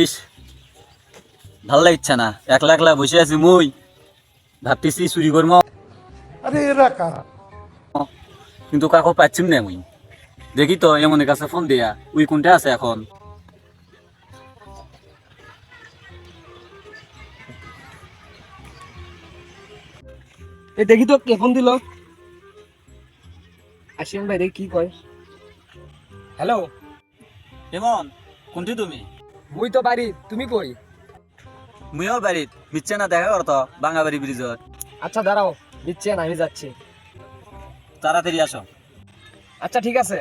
ইস, ভাল লাগছে না, একলা একলা বসে আছি মুই, ভাবতেছি চুরি করবো, আরে এরা কারা? কিন্তু কাকো পাচ্ছিম না মুই। দেখি তো এমনের কাছে ফোন দিয়া, উই কোনটা আছে এখন। এ দেখি তো কে ফোন দিল। আসিম ভাই দেখি কি কয়। হ্যালো, এমন কোনটি তুমি? মুই তো বাড়ি, তুমি কই? মুইও বাড়িত, মিচ্ছে না দেখা করতো বাঙাবাড়ি ব্রিজত। আচ্ছা দাঁড়াও, দিচ্ছেন আমি যাচ্ছি। তাড়াতাড়ি আসো। আচ্ছা ঠিক আছে।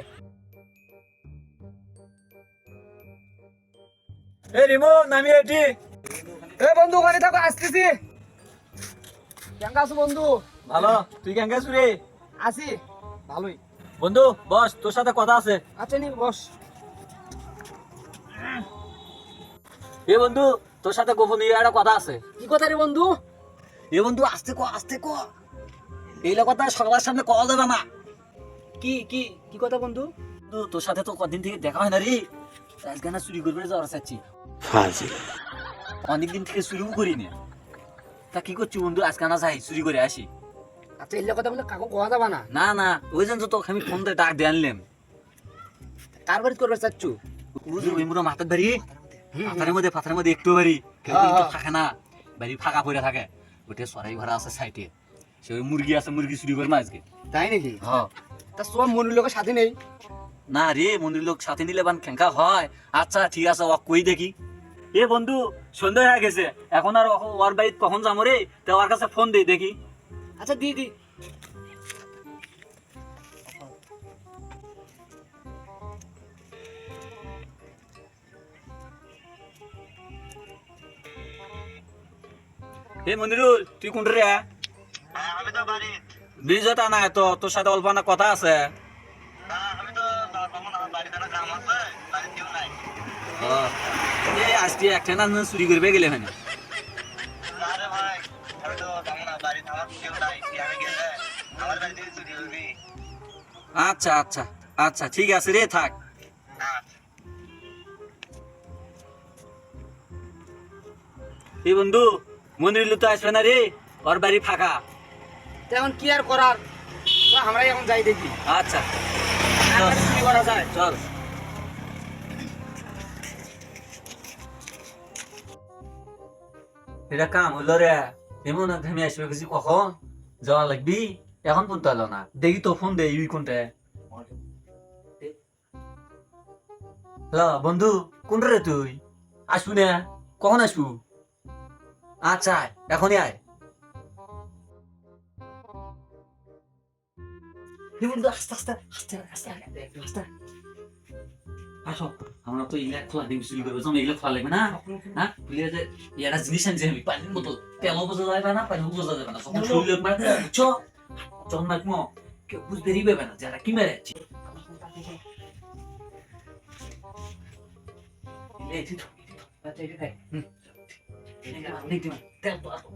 এ রিমো, নামি এটি। এ বন্ধু ওখানে থাকো, আসতেছি। কেমন আছো বন্ধু? ভালো, তুই কেন গেছু রে? আসি ভালোই। বন্ধু বস, তোর সাথে কথা আছে। আচ্ছা নি বস। এ বন্ধু, তোর সাথে গোপনীয় একটা কথা আছে। কি কথা রে বন্ধু? এ বন্ধু, আস্তে ক, আস্তে ক, এইলা কথা সবার সামনে কওয়া যাবে না। কি কি কি কথা বন্ধু? বন্ধু, তোর সাথে তো কদিন থেকে দেখা হয় না রে, আজকে না চুরি করবে যাওয়ার চাচ্ছি। অনেকদিন থেকে চুরিও করি না, তা কি করছি বন্ধু, আজকে না যাই চুরি করে আসি। আচ্ছা এগুলো কথা বলে কাকু কোয়া যাবা না। না না, ওই জন্য তো তোকে আমি ফোন দিয়ে ডাক দিয়ে আনলাম। কার বাড়ি করবে চাচ্ছু? ওই মুড়ো মাথার বাড়ি, পাথারের মধ্যে একটু বাড়ি, কেউ কিন্তু থাকে না, বাড়ি ফাঁকা পড়ে থাকে। ওটা সরাই ভরা আছে সাইডে, সে ওই মুরগি আছে, মুরগি চুরি করবে আজকে। তাই নাকি? হ্যাঁ। তা সব মনির লোকের সাথে নেই? না রে, মন্দির লোক সাথে নিলে বান খেঙ্কা হয়। আচ্ছা ঠিক আছে, ও কই দেখি। এ বন্ধু, সন্ধ্যা হয়ে গেছে, এখন আর ওর বাড়িতে কখন যাবো রে, তা ওর কাছে ফোন দেই দেখি। আচ্ছা দি দি। হে মন্দিরুল, তুই কোন রে? আমি তো বাড়ি। ব্রিজত আনা তো, তোর সাথে অল্প না কথা আছে। আমি তো তখন আমার বাড়িতে না কাম আছে, বাড়ি কেউ নাই। এই আজকে একটা না চুরি করবে গেলে মানে। আরে ভাই, আমি তো তখন বাড়ি আমার কেউ নাই, আমি গেলে আমার বাড়ি থেকে চুরি করবি। আচ্ছা আচ্ছা আচ্ছা, ঠিক আছে রে, থাক। এই বন্ধু, মন্দিরুল তো আসবে না রে, ওর বাড়ি ফাঁকা। তেমন কি আর করার, তো আমরাই এখন যাই দেখি আচ্ছা আর কি করা যায়। চল। এটা কাম হলো রে, এমন ঘেমে আসবে কিছু কখন যাওয়া লাগবি, এখন ফোন তো এলো না, দেখি তো ফোন দে, ইউই কোনটা। হ্যালো বন্ধু, কোন রে তুই? আসবু না, কখন আসবু? আচ্ছা আয়, এখনই আয়। এই বন্ধু, আস্তে আস্তে আস্তে আস্তে আস্তে আসো। আমরা তো ইলা খোলা দিন চুরি করবো, তুমি এগুলো খোলা লাগবে না। হ্যাঁ, খুলে যে একটা জিনিস আনছি আমি, পানির বোতল, তেলও বোঝা যাবে না, পানিও বোঝা যাবে না, তখন শরীরে মারতে বুঝছো, যখন মারবো কেউ বুঝতেই পারবে না যারা কি মেরে যাচ্ছে। তেল তো আসো।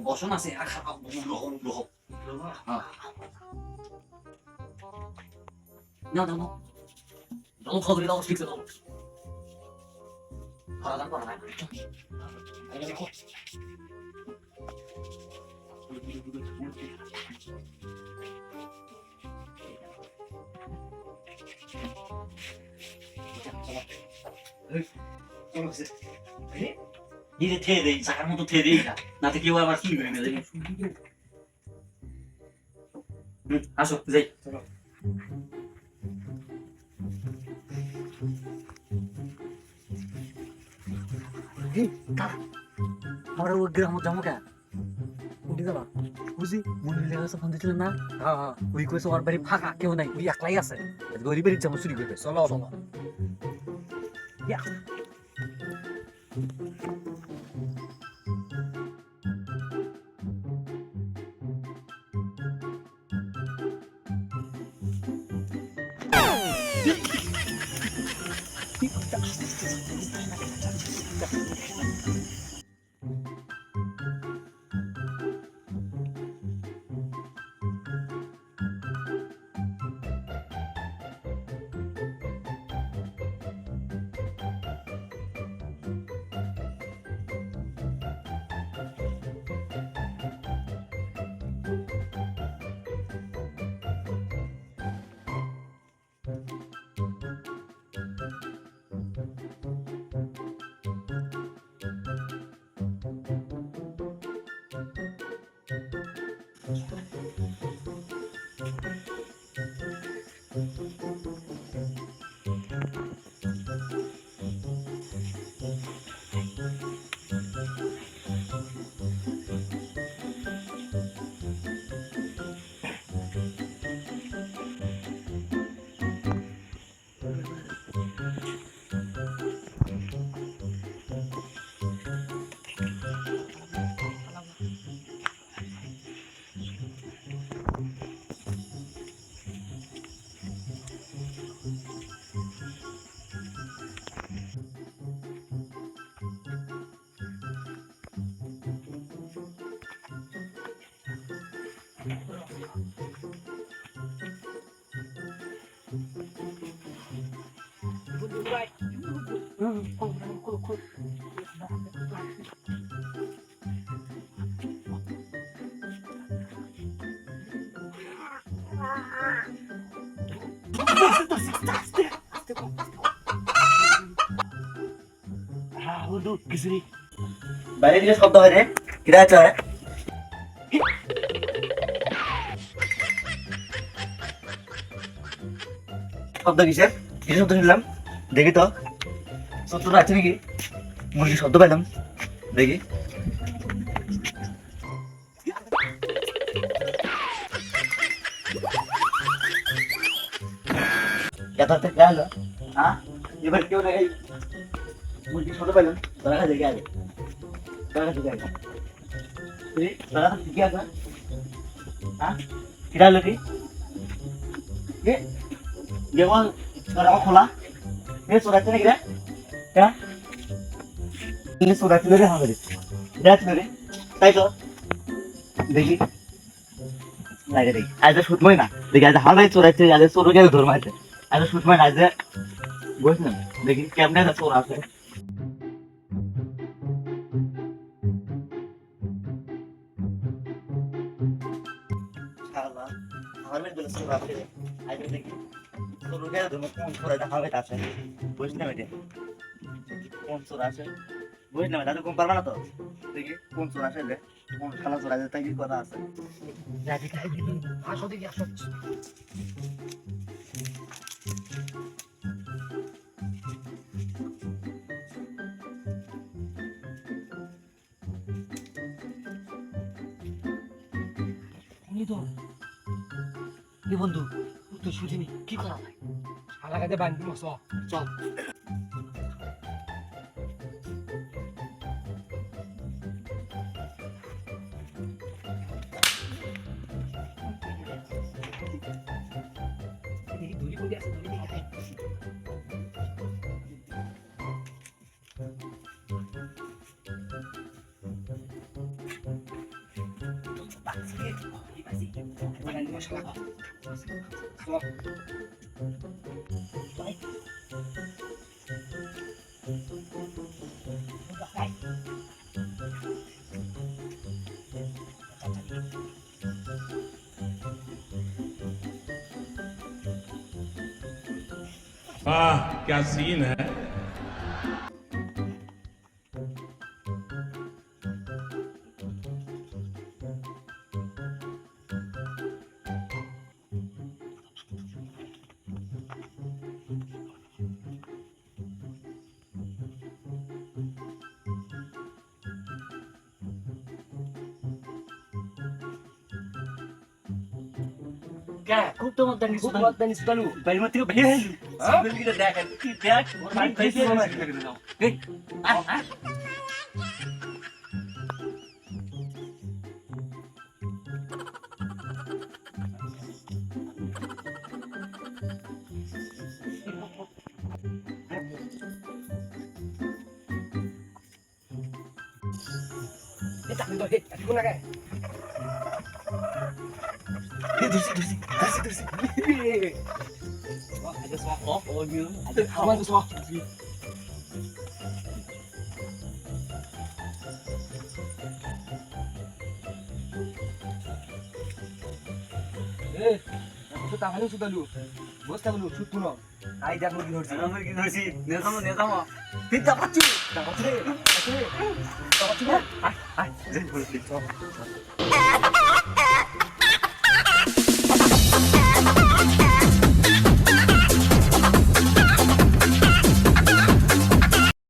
বসন আছে আর খারাপ না না না, জল খাবি দাও, ঠিক আছে দাও। খাওয়া করা নাই। নিজে থেয়ে দেই, চাকার মতো থেয়ে দেই না, নাতে কেউ আবার কি করে নেবে। আসো যাই। আমরা ওই গ্রাম যাবো কে? উঠে যাবা? বুঝি মন্দিরের কাছে ফোন দিয়েছিলেন না, হ্যাঁ হ্যাঁ, ওই কইছে ওর বাড়ি ফাঁকা, কেউ নাই, ওই একলাই আছে, গরিবের ইচ্ছা চুরি করবে। চলো চলো। বাইরে দিকে শব্দ হয় রে কিরা আছে শব্দ কিসের কিসের শব্দ শুনলাম দেখি তো শব্দটা আছে নাকি মুরগির শব্দ পেলাম দেখি হ্যাঁ এবার কেউ দেখাই মুরগির শব্দ পেলাম তোরা কাছে দেখে আগে তোরা কাছে দেখে তোরা কাছে ঠিকই আছে হ্যাঁ কিরা হলো কি যেমন তোরা খোলা এ চোরাচ্ছে নাকি রে হ্যাঁ চোরাচ্ছিল রে হবে যাচ্ছিল রে তাই তো দেখি লাগে দেখি আজ শুটমই না দেখি আজ হাল চোরাচ্ছে আজ চোর গেলে ধর্ম আছে আজ শুটমই না আজ বস না দেখি কেমনে চোর আছে আমার মেয়ে বলে চোর আছে আজ দেখি চোর গেলে ধর্ম কোন চোর এটা হবে আছে বস না বেটে কোন চোর আছে বুঝ না দাদু কোন পারবা না তো দেখি কোন চোর আছে রে কোন শালা চোর আছে তাই কি কথা আছে যাবি খাই দিবি আসো দেখি আসো কি বন্ধু তুই শুধিনি কি করা যায় শালা কাজে বান্ধি মস চল দূরি করে আসে দূরি দেখে वाह क्या सीन है क्या खूब तो मत देनी খুব মত দেনি সুদালু बैल मत को भैया सिंगल की देख की देख और भाई पैसे लग रहा है এটা তো হে কোন লাগে আমার তো সব এ তো তাহলে সুদালু বসটা বলু শুট পুরো আই দেখো কি হচ্ছে আমরা কি ধরছি নেতামো তুই দাপাচ্ছি দাপাচ্ছি রে দাপাচ্ছি রে আয় আয় যে বলছি